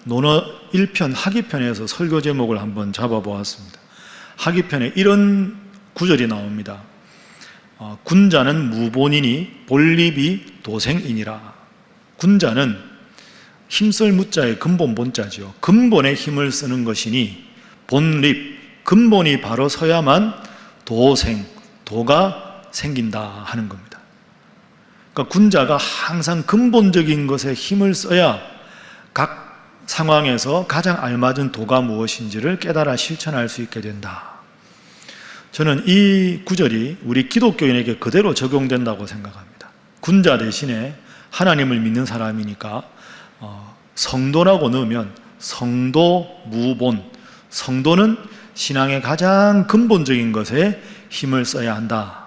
논어 1편 하기편에서 설교 제목을 한번 잡아보았습니다. 하기편에 이런 구절이 나옵니다. 군자는 무본이니 본립이 도생이니라. 군자는 힘쓸 무자의 근본 본자죠. 근본에 힘을 쓰는 것이니 본립, 근본이 바로 서야만 도생, 도가 생긴다 하는 겁니다. 그러니까 군자가 항상 근본적인 것에 힘을 써야 각 상황에서 가장 알맞은 도가 무엇인지를 깨달아 실천할 수 있게 된다. 저는 이 구절이 우리 기독교인에게 그대로 적용된다고 생각합니다. 군자 대신에 하나님을 믿는 사람이니까 성도라고 넣으면 성도 무본, 성도는 신앙의 가장 근본적인 것에 힘을 써야 한다.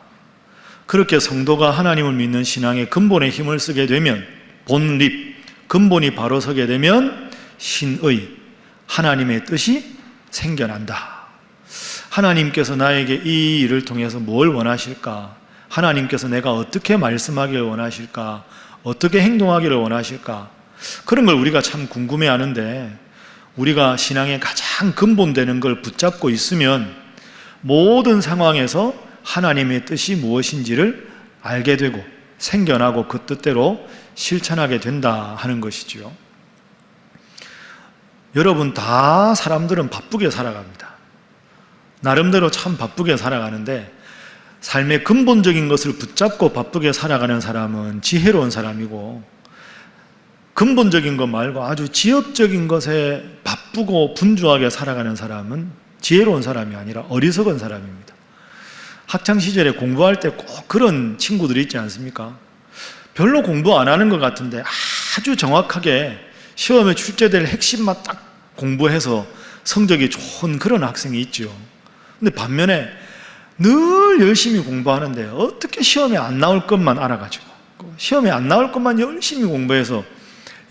그렇게 성도가 하나님을 믿는 신앙의 근본에 힘을 쓰게 되면 본립, 근본이 바로 서게 되면 신의, 하나님의 뜻이 생겨난다. 하나님께서 나에게 이 일을 통해서 뭘 원하실까? 하나님께서 내가 어떻게 말씀하기를 원하실까? 어떻게 행동하기를 원하실까? 그런 걸 우리가 참 궁금해하는데, 우리가 신앙의 가장 근본되는 걸 붙잡고 있으면 모든 상황에서 하나님의 뜻이 무엇인지를 알게 되고 생겨나고 그 뜻대로 실천하게 된다 하는 것이죠. 여러분, 다 사람들은 바쁘게 살아갑니다. 나름대로 참 바쁘게 살아가는데, 삶의 근본적인 것을 붙잡고 바쁘게 살아가는 사람은 지혜로운 사람이고, 근본적인 것 말고 아주 지엽적인 것에 바쁘고 분주하게 살아가는 사람은 지혜로운 사람이 아니라 어리석은 사람입니다. 학창시절에 공부할 때 꼭 그런 친구들이 있지 않습니까? 별로 공부 안 하는 것 같은데 아주 정확하게 시험에 출제될 핵심만 딱 공부해서 성적이 좋은 그런 학생이 있죠. 근데 반면에 늘 열심히 공부하는데 어떻게 시험에 안 나올 것만 알아가지고, 시험에 안 나올 것만 열심히 공부해서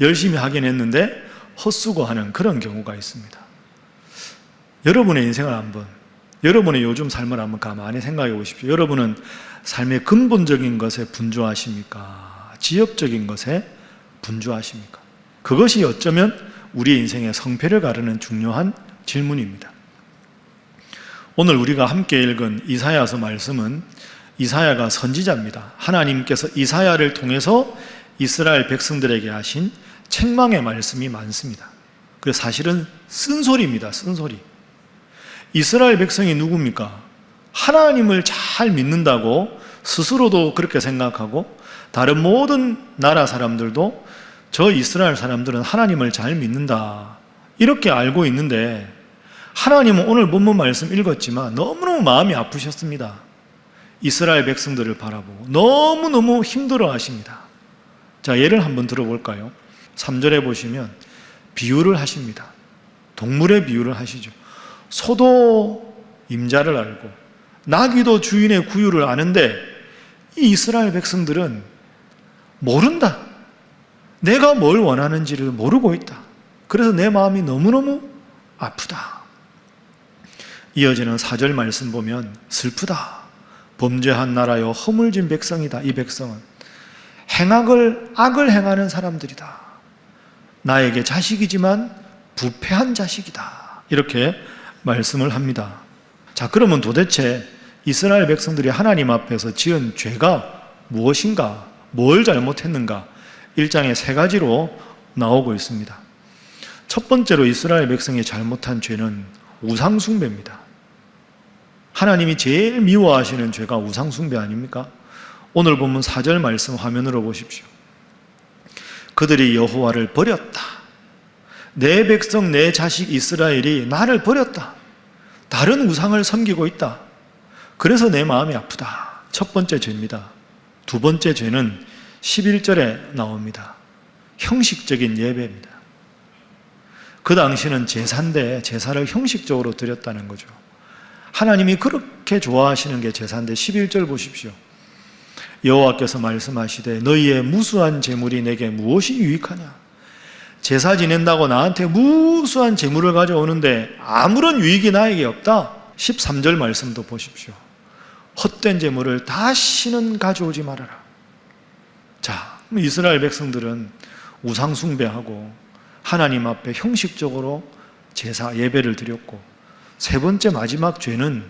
열심히 하긴 했는데 헛수고하는 그런 경우가 있습니다. 여러분의 인생을 한번, 여러분의 요즘 삶을 한번 가만히 생각해 보십시오. 여러분은 삶의 근본적인 것에 분주하십니까? 지엽적인 것에 분주하십니까? 그것이 어쩌면 우리의 인생의 성패를 가르는 중요한 질문입니다. 오늘 우리가 함께 읽은 이사야서 말씀은 이사야가 선지자입니다. 하나님께서 이사야를 통해서 이스라엘 백성들에게 하신 책망의 말씀이 많습니다. 그래서 사실은 쓴소리입니다. 쓴소리. 이스라엘 백성이 누굽니까? 하나님을 잘 믿는다고 스스로도 그렇게 생각하고 다른 모든 나라 사람들도 저 이스라엘 사람들은 하나님을 잘 믿는다 이렇게 알고 있는데, 하나님은 오늘 본문 말씀 읽었지만 너무너무 마음이 아프셨습니다. 이스라엘 백성들을 바라보고 너무너무 힘들어 하십니다. 자, 예를 한번 들어볼까요? 3절에 보시면 비유를 하십니다. 동물의 비유를 하시죠. 소도 임자를 알고 나귀도 주인의 구유를 아는데 이 이스라엘 백성들은 모른다. 내가 뭘 원하는지를 모르고 있다. 그래서 내 마음이 너무너무 아프다. 이어지는 4절 말씀 보면 슬프다. 범죄한 나라여 허물진 백성이다. 이 백성은 악을 행하는 사람들이다. 나에게 자식이지만 부패한 자식이다. 이렇게 말씀을 합니다. 자, 그러면 도대체 이스라엘 백성들이 하나님 앞에서 지은 죄가 무엇인가? 뭘 잘못했는가? 1장에 3가지로 나오고 있습니다. 첫 번째로 이스라엘 백성이 잘못한 죄는 우상숭배입니다. 하나님이 제일 미워하시는 죄가 우상숭배 아닙니까? 오늘 본문 4절 말씀 화면으로 보십시오. 그들이 여호와를 버렸다. 내 백성 내 자식 이스라엘이 나를 버렸다. 다른 우상을 섬기고 있다. 그래서 내 마음이 아프다. 첫 번째 죄입니다. 두 번째 죄는 11절에 나옵니다. 형식적인 예배입니다. 그 당시는 제사인데 제사를 형식적으로 드렸다는 거죠. 하나님이 그렇게 좋아하시는 게 제사인데 11절 보십시오. 여호와께서 말씀하시되 너희의 무수한 재물이 내게 무엇이 유익하냐? 제사 지낸다고 나한테 무수한 재물을 가져오는데 아무런 유익이 나에게 없다. 13절 말씀도 보십시오. 헛된 재물을 다시는 가져오지 말아라. 자, 이스라엘 백성들은 우상 숭배하고 하나님 앞에 형식적으로 제사 예배를 드렸고, 세 번째 마지막 죄는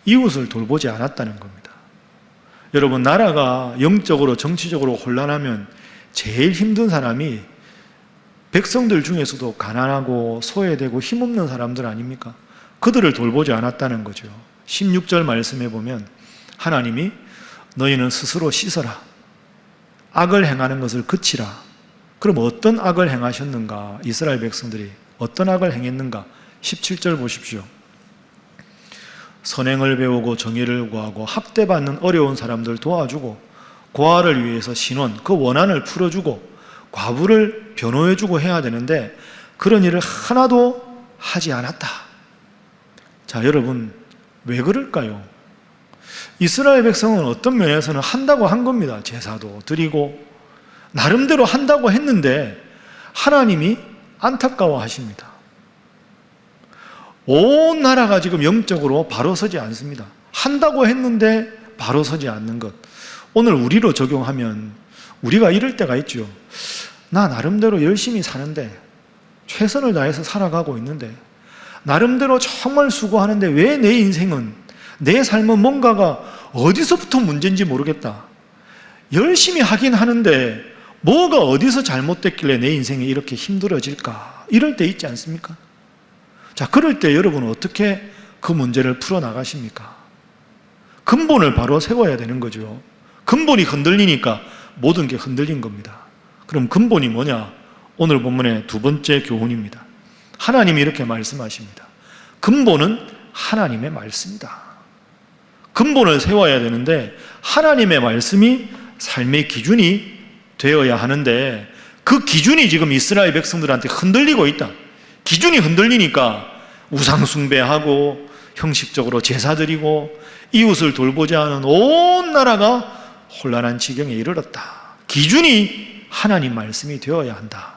이웃을 돌보지 않았다는 겁니다. 여러분, 나라가 영적으로 정치적으로 혼란하면 제일 힘든 사람이 백성들 중에서도 가난하고 소외되고 힘없는 사람들 아닙니까? 그들을 돌보지 않았다는 거죠. 16절 말씀에 보면 하나님이 너희는 스스로 씻어라, 악을 행하는 것을 그치라. 그럼 어떤 악을 행하셨는가? 이스라엘 백성들이 어떤 악을 행했는가? 17절 보십시오. 선행을 배우고 정의를 구하고 학대받는 어려운 사람들 도와주고 고아를 위해서 신원, 그 원한을 풀어주고 과부를 변호해주고 해야 되는데 그런 일을 하나도 하지 않았다. 자, 여러분, 왜 그럴까요? 이스라엘 백성은 어떤 면에서는 한다고 한 겁니다. 제사도 드리고 나름대로 한다고 했는데 하나님이 안타까워 하십니다. 온 나라가 지금 영적으로 바로 서지 않습니다. 한다고 했는데 바로 서지 않는 것. 오늘 우리로 적용하면 우리가 이럴 때가 있죠. 나 나름대로 열심히 사는데, 최선을 다해서 살아가고 있는데, 나름대로 정말 수고하는데 왜 내 인생은, 내 삶은 뭔가가 어디서부터 문제인지 모르겠다. 열심히 하긴 하는데 뭐가 어디서 잘못됐길래 내 인생이 이렇게 힘들어질까? 이럴 때 있지 않습니까? 자, 그럴 때 여러분은 어떻게 그 문제를 풀어나가십니까? 근본을 바로 세워야 되는 거죠. 근본이 흔들리니까 모든 게 흔들린 겁니다. 그럼 근본이 뭐냐? 오늘 본문의 두 번째 교훈입니다. 하나님이 이렇게 말씀하십니다. 근본은 하나님의 말씀이다. 근본을 세워야 되는데 하나님의 말씀이 삶의 기준이 되어야 하는데 그 기준이 지금 이스라엘 백성들한테 흔들리고 있다. 기준이 흔들리니까 우상 숭배하고 형식적으로 제사 드리고 이웃을 돌보지 않은 온 나라가 혼란한 지경에 이르렀다. 기준이 하나님 말씀이 되어야 한다.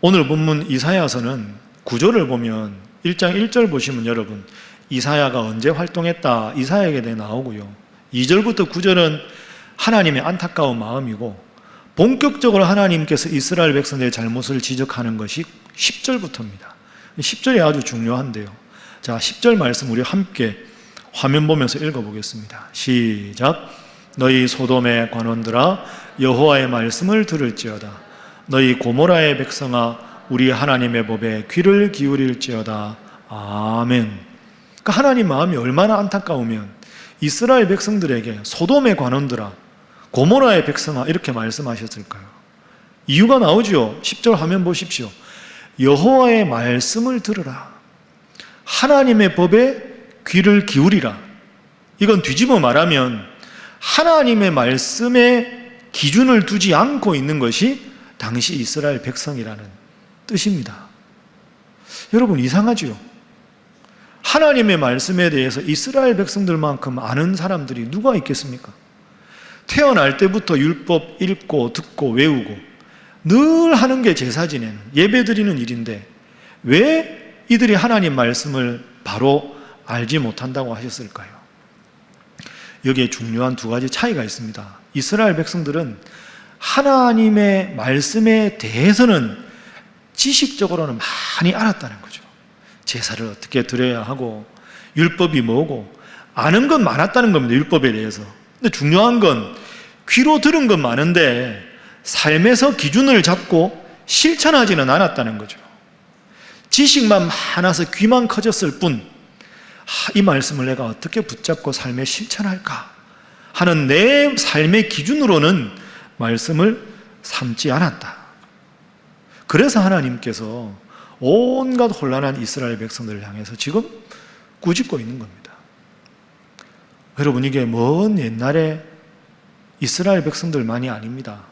오늘 본문 이사야서는 구절을 보면 1장 1절 보시면 여러분, 이사야가 언제 활동했다 이사야에게 대해 나오고요. 2절부터 9절은 하나님의 안타까운 마음이고 본격적으로 하나님께서 이스라엘 백성들의 잘못을 지적하는 것이 10절부터입니다. 10절이 아주 중요한데요. 자, 10절 말씀 우리 함께 화면 보면서 읽어보겠습니다. 시작. 너희 소돔의 관원들아 여호와의 말씀을 들을지어다. 너희 고모라의 백성아 우리 하나님의 법에 귀를 기울일지어다. 아멘. 그러니까 하나님 마음이 얼마나 안타까우면 이스라엘 백성들에게 소돔의 관원들아 고모라의 백성아 이렇게 말씀하셨을까요? 이유가 나오죠. 10절 화면 보십시오. 여호와의 말씀을 들으라. 하나님의 법에 귀를 기울이라. 이건 뒤집어 말하면 하나님의 말씀에 기준을 두지 않고 있는 것이 당시 이스라엘 백성이라는 뜻입니다. 여러분, 이상하죠? 하나님의 말씀에 대해서 이스라엘 백성들만큼 아는 사람들이 누가 있겠습니까? 태어날 때부터 율법 읽고 듣고 외우고 늘 하는 게 제사 지내는, 예배 드리는 일인데 왜 이들이 하나님 말씀을 바로 알지 못한다고 하셨을까요? 여기에 중요한 두 가지 차이가 있습니다. 이스라엘 백성들은 하나님의 말씀에 대해서는 지식적으로는 많이 알았다는 거죠. 제사를 어떻게 드려야 하고 율법이 뭐고 아는 건 많았다는 겁니다. 율법에 대해서. 근데 중요한 건 귀로 들은 건 많은데 삶에서 기준을 잡고 실천하지는 않았다는 거죠. 지식만 많아서 귀만 커졌을 뿐, 이 말씀을 내가 어떻게 붙잡고 삶에 실천할까 하는 내 삶의 기준으로는 말씀을 삼지 않았다. 그래서 하나님께서 온갖 혼란한 이스라엘 백성들을 향해서 지금 꾸짖고 있는 겁니다. 여러분, 이게 먼 옛날에 이스라엘 백성들만이 아닙니다.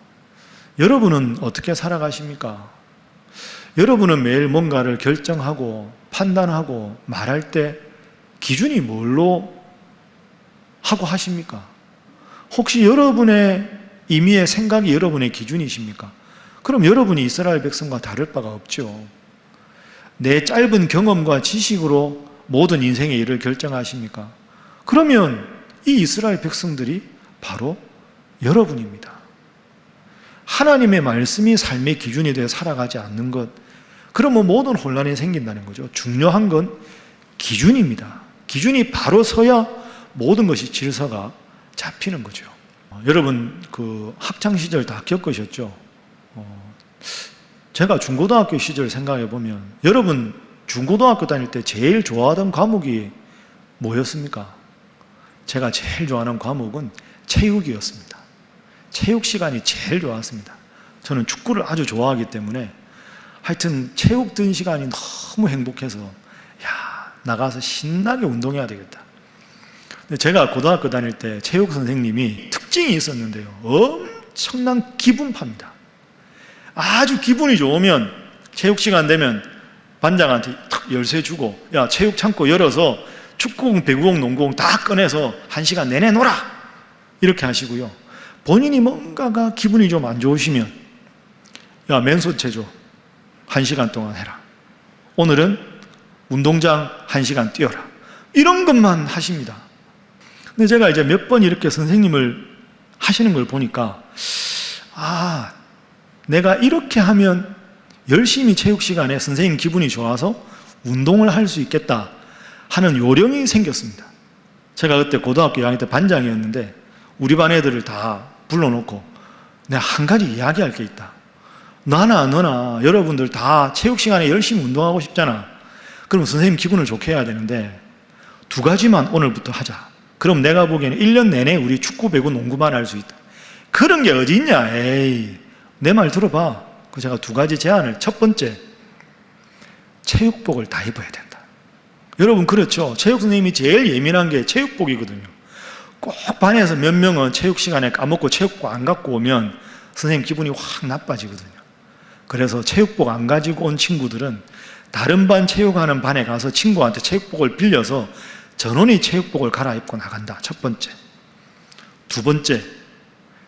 여러분은 어떻게 살아가십니까? 여러분은 매일 뭔가를 결정하고 판단하고 말할 때 기준이 뭘로 하고 하십니까? 혹시 여러분의 임의의 생각이 여러분의 기준이십니까? 그럼 여러분이 이스라엘 백성과 다를 바가 없죠. 내 짧은 경험과 지식으로 모든 인생의 일을 결정하십니까? 그러면 이 이스라엘 백성들이 바로 여러분입니다. 하나님의 말씀이 삶의 기준이 되어 살아가지 않는 것, 그러면 모든 혼란이 생긴다는 거죠. 중요한 건 기준입니다. 기준이 바로 서야 모든 것이 질서가 잡히는 거죠. 여러분 그 학창 시절 다 겪으셨죠? 제가 중고등학교 시절 생각해 보면 여러분 중고등학교 다닐 때 제일 좋아하던 과목이 뭐였습니까? 제가 제일 좋아하는 과목은 체육이었습니다. 체육 시간이 제일 좋았습니다. 저는 축구를 아주 좋아하기 때문에 하여튼 체육 든 시간이 너무 행복해서 나가서 신나게 운동해야 되겠다. 근데 제가 고등학교 다닐 때 체육 선생님이 특징이 있었는데요, 엄청난 기분파입니다. 아주 기분이 좋으면 체육 시간 되면 반장한테 탁 열쇠 주고, 야 체육 창고 열어서 축구공, 배구공, 농구공 다 꺼내서 1시간 내내 놀아, 이렇게 하시고요. 본인이 뭔가가 기분이 좀 안 좋으시면 야 맨손 체조 1시간 동안 해라, 오늘은 운동장 1시간 뛰어라, 이런 것만 하십니다. 근데 제가 이제 몇 번 이렇게 선생님을 하시는 걸 보니까 내가 이렇게 하면 열심히 체육 시간에 선생님 기분이 좋아서 운동을 할 수 있겠다 하는 요령이 생겼습니다. 제가 그때 고등학교 2학년 때 반장이었는데 우리 반 애들을 다 불러놓고 내가 한 가지 이야기할 게 있다. 나나 너나 여러분들 다 체육 시간에 열심히 운동하고 싶잖아. 그럼 선생님 기분을 좋게 해야 되는데 2가지만 오늘부터 하자. 그럼 내가 보기에는 1년 내내 우리 축구, 배구, 농구만 할 수 있다. 그런 게 어디 있냐. 에이, 내 말 들어봐. 그 제가 2가지 제안을, 첫 번째, 체육복을 다 입어야 된다. 여러분 그렇죠? 체육 선생님이 제일 예민한 게 체육복이거든요. 꼭 반에서 몇 명은 체육 시간에 까먹고 체육복 안 갖고 오면 선생님 기분이 확 나빠지거든요. 그래서 체육복 안 가지고 온 친구들은 다른 반 체육하는 반에 가서 친구한테 체육복을 빌려서 전원이 체육복을 갈아입고 나간다. 첫 번째. 2번째,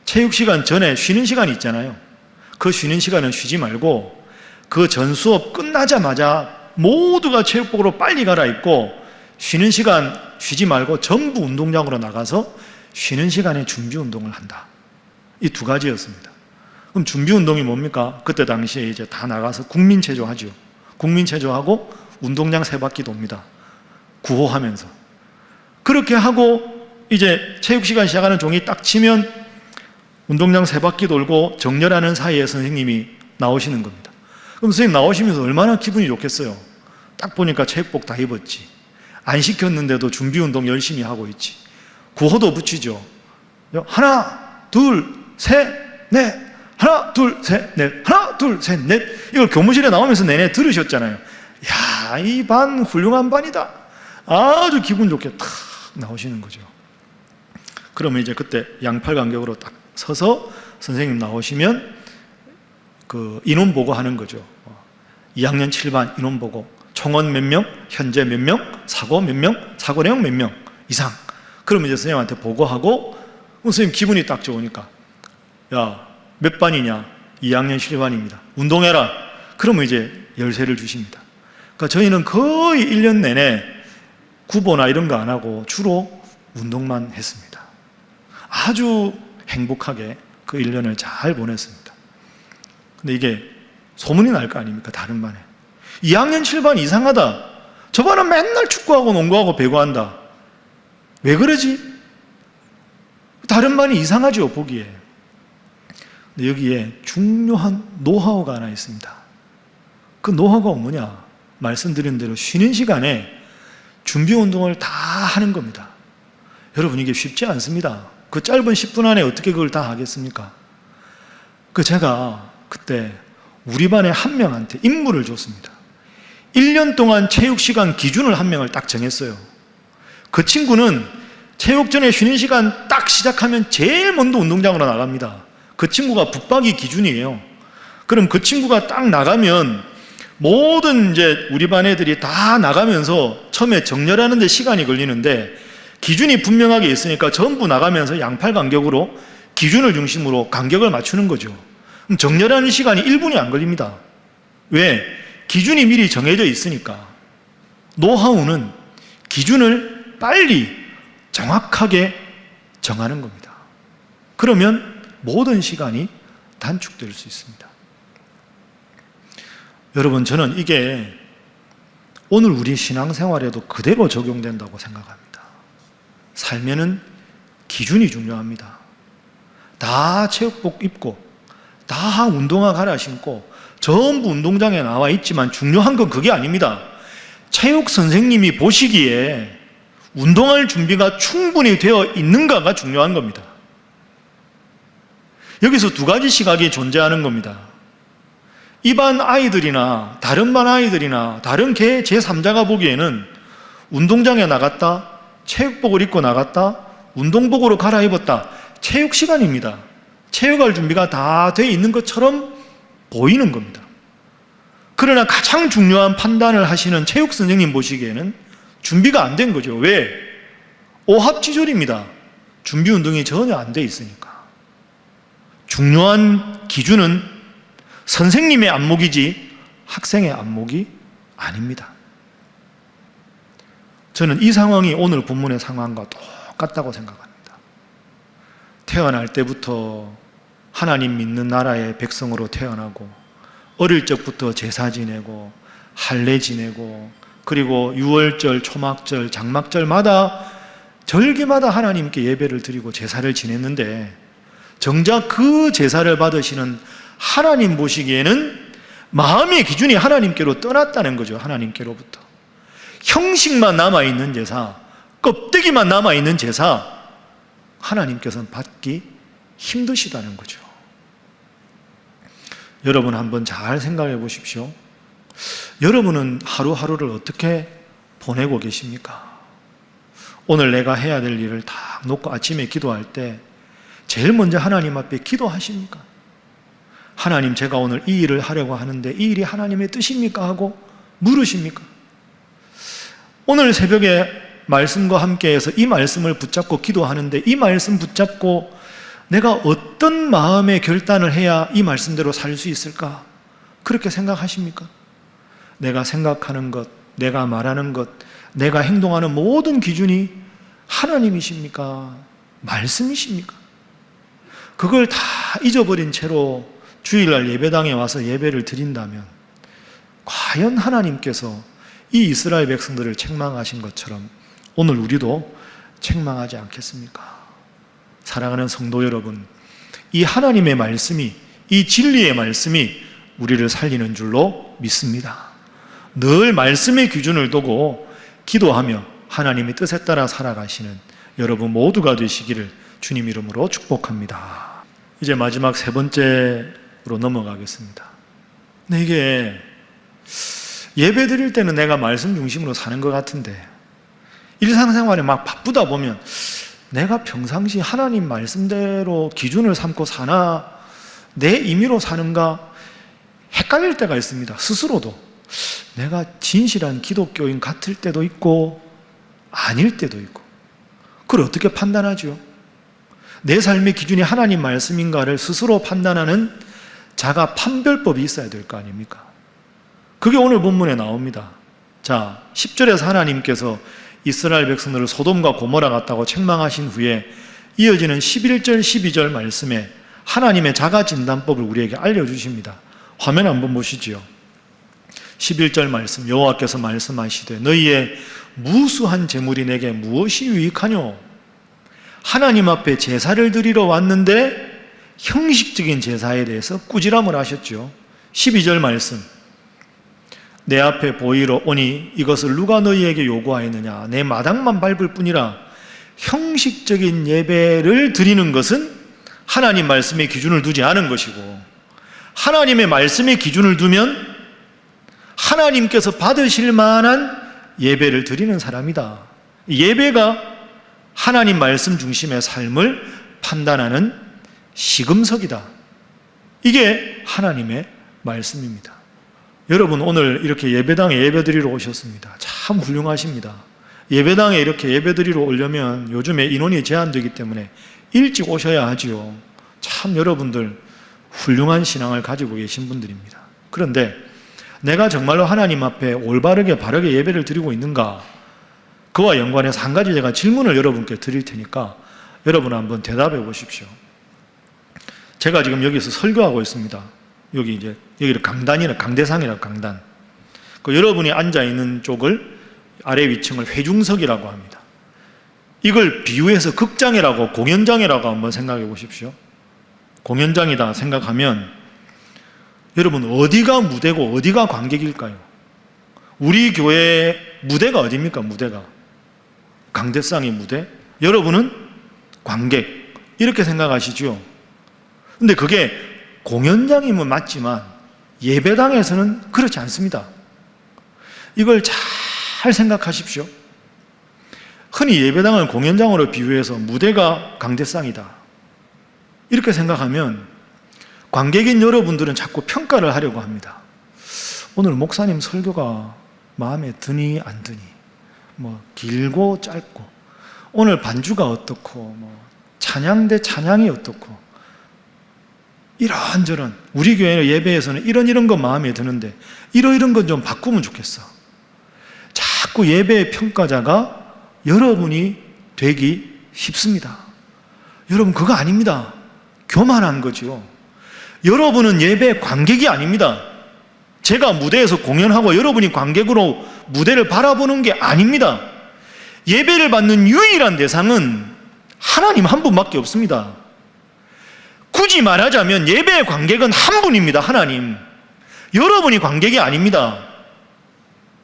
체육 시간 전에 쉬는 시간이 있잖아요. 그 쉬는 시간은 쉬지 말고 그 전 수업 끝나자마자 모두가 체육복으로 빨리 갈아입고 쉬는 시간 쉬지 말고 전부 운동장으로 나가서 쉬는 시간에 준비 운동을 한다. 이 2가지였습니다. 그럼 준비 운동이 뭡니까? 그때 당시에 이제 다 나가서 국민체조 하죠. 국민체조하고 운동장 3바퀴 돕니다. 구호하면서. 그렇게 하고 이제 체육시간 시작하는 종이 딱 치면 운동장 3바퀴 돌고 정렬하는 사이에 선생님이 나오시는 겁니다. 그럼 선생님 나오시면서 얼마나 기분이 좋겠어요. 딱 보니까 체육복 다 입었지. 안 시켰는데도 준비 운동 열심히 하고 있지. 구호도 붙이죠. 하나, 둘, 셋, 넷. 하나, 둘, 셋, 넷. 하나, 둘, 셋, 넷. 이걸 교무실에 나오면서 내내 들으셨잖아요. 야, 이 반 훌륭한 반이다. 아주 기분 좋게 탁 나오시는 거죠. 그러면 이제 그때 양팔 간격으로 딱 서서 선생님 나오시면 그 인원 보고 하는 거죠. 2학년 7반 인원 보고 총원 몇 명, 현재 몇 명, 사고 몇 명, 사고령 몇 명 이상. 그러면 이제 선생님한테 보고하고 선생님 기분이 딱 좋으니까 야, 몇 반이냐? 2학년 7반입니다. 운동해라. 그러면 이제 열쇠를 주십니다. 그러니까 저희는 거의 1년 내내 구보나 이런 거 안 하고 주로 운동만 했습니다. 아주 행복하게 그 1년을 잘 보냈습니다. 근데 이게 소문이 날 거 아닙니까? 다른 반에 2학년 7반 이상하다. 저 반은 맨날 축구하고 농구하고 배구한다. 왜 그러지? 다른 반이 이상하죠, 보기에. 근데 여기에 중요한 노하우가 하나 있습니다. 그 노하우가 뭐냐? 말씀드린 대로 쉬는 시간에 준비 운동을 다 하는 겁니다. 여러분 이게 쉽지 않습니다. 그 짧은 10분 안에 어떻게 그걸 다 하겠습니까? 제가 그때 우리 반에 한 명한테 임무를 줬습니다. 1년 동안 체육 시간 기준을 한 명을 딱 정했어요. 그 친구는 체육 전에 쉬는 시간 딱 시작하면 제일 먼저 운동장으로 나갑니다. 그 친구가 붙박이 기준이에요. 그럼 그 친구가 딱 나가면 모든 이제 우리 반 애들이 다 나가면서 처음에 정렬하는 데 시간이 걸리는데 기준이 분명하게 있으니까 전부 나가면서 양팔 간격으로 기준을 중심으로 간격을 맞추는 거죠. 그럼 정렬하는 시간이 1분이 안 걸립니다. 왜? 기준이 미리 정해져 있으니까. 노하우는 기준을 빨리 정확하게 정하는 겁니다. 그러면 모든 시간이 단축될 수 있습니다. 여러분, 저는 이게 오늘 우리 신앙생활에도 그대로 적용된다고 생각합니다. 삶에는 기준이 중요합니다. 다 체육복 입고 다 운동화 갈아 신고 전부 운동장에 나와 있지만 중요한 건 그게 아닙니다. 체육 선생님이 보시기에 운동할 준비가 충분히 되어 있는가가 중요한 겁니다. 여기서 두 가지 시각이 존재하는 겁니다. 이 반 아이들이나 다른 반 아이들이나 다른 개 제3자가 보기에는 운동장에 나갔다, 체육복을 입고 나갔다, 운동복으로 갈아입었다, 체육 시간입니다. 체육할 준비가 다 돼 있는 것처럼 보이는 겁니다. 그러나 가장 중요한 판단을 하시는 체육 선생님 보시기에는 준비가 안 된 거죠. 왜? 오합지졸입니다. 준비 운동이 전혀 안 돼 있으니까. 중요한 기준은 선생님의 안목이지 학생의 안목이 아닙니다. 저는 이 상황이 오늘 본문의 상황과 똑같다고 생각합니다. 태어날 때부터 하나님 믿는 나라의 백성으로 태어나고 어릴 적부터 제사 지내고 할례 지내고 그리고 유월절, 초막절, 장막절마다 절기마다 하나님께 예배를 드리고 제사를 지냈는데 정작 그 제사를 받으시는 하나님 보시기에는 마음의 기준이 하나님께로 떠났다는 거죠. 하나님께로부터 형식만 남아있는 제사, 껍데기만 남아있는 제사, 하나님께서는 받기 힘드시다는 거죠. 여러분 한번 잘 생각해 보십시오. 여러분은 하루하루를 어떻게 보내고 계십니까? 오늘 내가 해야 될 일을 딱 놓고 아침에 기도할 때 제일 먼저 하나님 앞에 기도하십니까? 하나님, 제가 오늘 이 일을 하려고 하는데 이 일이 하나님의 뜻입니까? 하고 물으십니까? 오늘 새벽에 말씀과 함께해서 이 말씀을 붙잡고 기도하는데 이 말씀 붙잡고 내가 어떤 마음의 결단을 해야 이 말씀대로 살 수 있을까? 그렇게 생각하십니까? 내가 생각하는 것, 내가 말하는 것, 내가 행동하는 모든 기준이 하나님이십니까? 말씀이십니까? 그걸 다 잊어버린 채로 주일날 예배당에 와서 예배를 드린다면 과연 하나님께서 이 이스라엘 백성들을 책망하신 것처럼 오늘 우리도 책망하지 않겠습니까? 사랑하는 성도 여러분, 이 하나님의 말씀이, 이 진리의 말씀이 우리를 살리는 줄로 믿습니다. 늘 말씀의 기준을 두고 기도하며 하나님의 뜻에 따라 살아가시는 여러분 모두가 되시기를 주님 이름으로 축복합니다. 이제 마지막 세 번째로 넘어가겠습니다. 근데 이게 예배 드릴 때는 내가 말씀 중심으로 사는 것 같은데 일상생활에 막 바쁘다 보면 내가 평상시 하나님 말씀대로 기준을 삼고 사나 내 임의로 사는가 헷갈릴 때가 있습니다. 스스로도 내가 진실한 기독교인 같을 때도 있고 아닐 때도 있고 그걸 어떻게 판단하죠? 내 삶의 기준이 하나님 말씀인가를 스스로 판단하는 자가 판별법이 있어야 될 거 아닙니까? 그게 오늘 본문에 나옵니다. 자, 10절에서 하나님께서 이스라엘 백성들을 소돔과 고모라 같다고 책망하신 후에 이어지는 11절, 12절 말씀에 하나님의 자가진단법을 우리에게 알려주십니다. 화면 한번 보시지요. 11절 말씀, 여호와께서 말씀하시되 너희의 무수한 재물이 내게 무엇이 유익하뇨? 하나님 앞에 제사를 드리러 왔는데 형식적인 제사에 대해서 꾸지람을 하셨죠. 12절 말씀, 내 앞에 보이러 오니 이것을 누가 너희에게 요구하였느냐? 내 마당만 밟을 뿐이라. 형식적인 예배를 드리는 것은 하나님 말씀의 기준을 두지 않은 것이고 하나님의 말씀의 기준을 두면 하나님께서 받으실 만한 예배를 드리는 사람이다. 예배가 하나님 말씀 중심의 삶을 판단하는 시금석이다. 이게 하나님의 말씀입니다. 여러분 오늘 이렇게 예배당에 예배드리러 오셨습니다. 참 훌륭하십니다. 예배당에 이렇게 예배드리러 오려면 요즘에 인원이 제한되기 때문에 일찍 오셔야 하지요. 참 여러분들 훌륭한 신앙을 가지고 계신 분들입니다. 그런데 내가 정말로 하나님 앞에 올바르게 바르게 예배를 드리고 있는가? 그와 연관해서 한 가지 제가 질문을 여러분께 드릴 테니까 여러분 한번 대답해 보십시오. 제가 지금 여기서 설교하고 있습니다. 여기를 강대상이라고, 강단. 여러분이 앉아있는 쪽을 아래 위층을 회중석이라고 합니다. 이걸 비유해서 극장이라고, 공연장이라고 한번 생각해 보십시오. 공연장이다 생각하면 여러분, 어디가 무대고 어디가 관객일까요? 우리 교회 무대가 어디입니까? 무대가 강대상이 무대, 여러분은 관객, 이렇게 생각하시죠? 근데 그게 공연장이면 맞지만 예배당에서는 그렇지 않습니다. 이걸 잘 생각하십시오. 흔히 예배당을 공연장으로 비유해서 무대가 강대상이다 이렇게 생각하면 관객인 여러분들은 자꾸 평가를 하려고 합니다. 오늘 목사님 설교가 마음에 드니 안 드니, 길고 짧고, 오늘 반주가 어떻고, 찬양 대 찬양이 어떻고, 이런저런, 우리 교회 예배에서는 이런 거 마음에 드는데 이런 건 좀 바꾸면 좋겠어. 자꾸 예배의 평가자가 여러분이 되기 쉽습니다. 여러분, 그거 아닙니다. 교만한 거죠. 여러분은 예배 관객이 아닙니다. 제가 무대에서 공연하고 여러분이 관객으로 무대를 바라보는 게 아닙니다. 예배를 받는 유일한 대상은 하나님 한 분밖에 없습니다. 굳이 말하자면 예배의 관객은 한 분입니다. 하나님. 여러분이 관객이 아닙니다.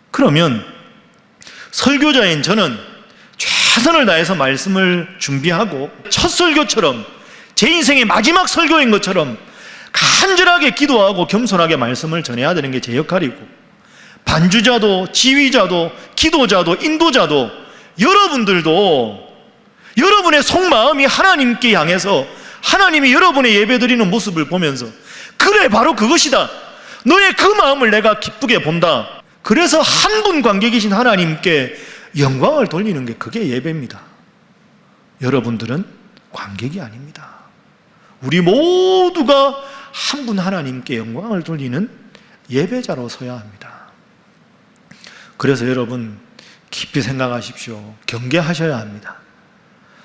그러면 설교자인 저는 최선을 다해서 말씀을 준비하고 첫 설교처럼, 제 인생의 마지막 설교인 것처럼 간절하게 기도하고 겸손하게 말씀을 전해야 되는 게 제 역할이고, 반주자도 지휘자도 기도자도 인도자도 여러분들도 여러분의 속마음이 하나님께 향해서 하나님이 여러분의 예배드리는 모습을 보면서, 그래, 바로 그것이다, 너의 그 마음을 내가 기쁘게 본다, 그래서 한 분 관객이신 하나님께 영광을 돌리는 게 그게 예배입니다. 여러분들은 관객이 아닙니다. 우리 모두가 한 분 하나님께 영광을 돌리는 예배자로 서야 합니다. 그래서 여러분 깊이 생각하십시오. 경계하셔야 합니다.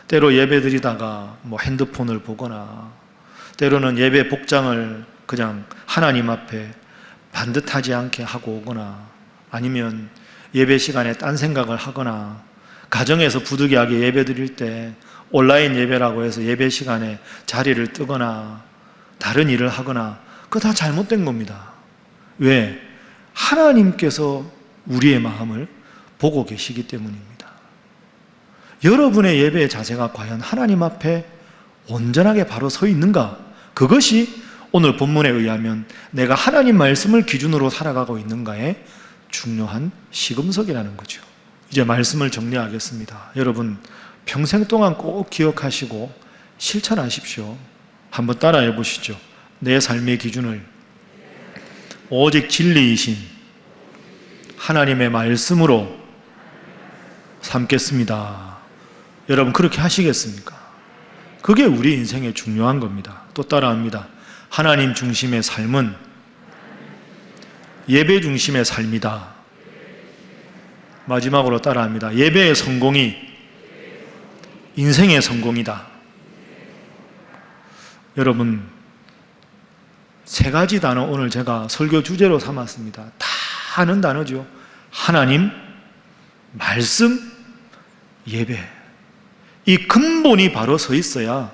때로 예배 드리다가 핸드폰을 보거나, 때로는 예배 복장을 그냥 하나님 앞에 반듯하지 않게 하고 오거나, 아니면 예배 시간에 딴 생각을 하거나, 가정에서 부득이하게 예배 드릴 때 온라인 예배라고 해서 예배 시간에 자리를 뜨거나 다른 일을 하거나, 그거 다 잘못된 겁니다. 왜? 하나님께서 우리의 마음을 보고 계시기 때문입니다. 여러분의 예배의 자세가 과연 하나님 앞에 온전하게 바로 서 있는가? 그것이 오늘 본문에 의하면 내가 하나님 말씀을 기준으로 살아가고 있는가의 중요한 시금석이라는 거죠. 이제 말씀을 정리하겠습니다. 여러분, 평생 동안 꼭 기억하시고 실천하십시오. 한번 따라해 보시죠. 내 삶의 기준을 오직 진리이신 하나님의 말씀으로 삼겠습니다. 여러분, 그렇게 하시겠습니까? 그게 우리 인생의 중요한 겁니다. 또 따라합니다. 하나님 중심의 삶은 예배 중심의 삶이다. 마지막으로 따라합니다. 예배의 성공이 인생의 성공이다. 여러분, 세 가지 단어 오늘 제가 설교 주제로 삼았습니다. 다 아는 단어죠. 하나님, 말씀, 예배. 이 근본이 바로 서 있어야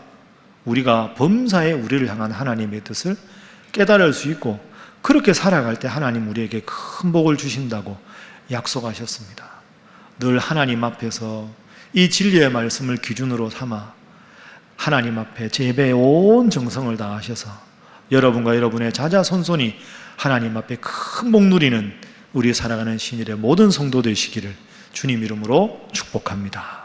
우리가 범사에 우리를 향한 하나님의 뜻을 깨달을 수 있고, 그렇게 살아갈 때 하나님 우리에게 큰 복을 주신다고 약속하셨습니다. 늘 하나님 앞에서 이 진리의 말씀을 기준으로 삼아 하나님 앞에 예배의 온 정성을 다하셔서 여러분과 여러분의 자자손손이 하나님 앞에 큰 복 누리는 우리 살아가는 신일의 모든 성도 되시기를 주님 이름으로 축복합니다.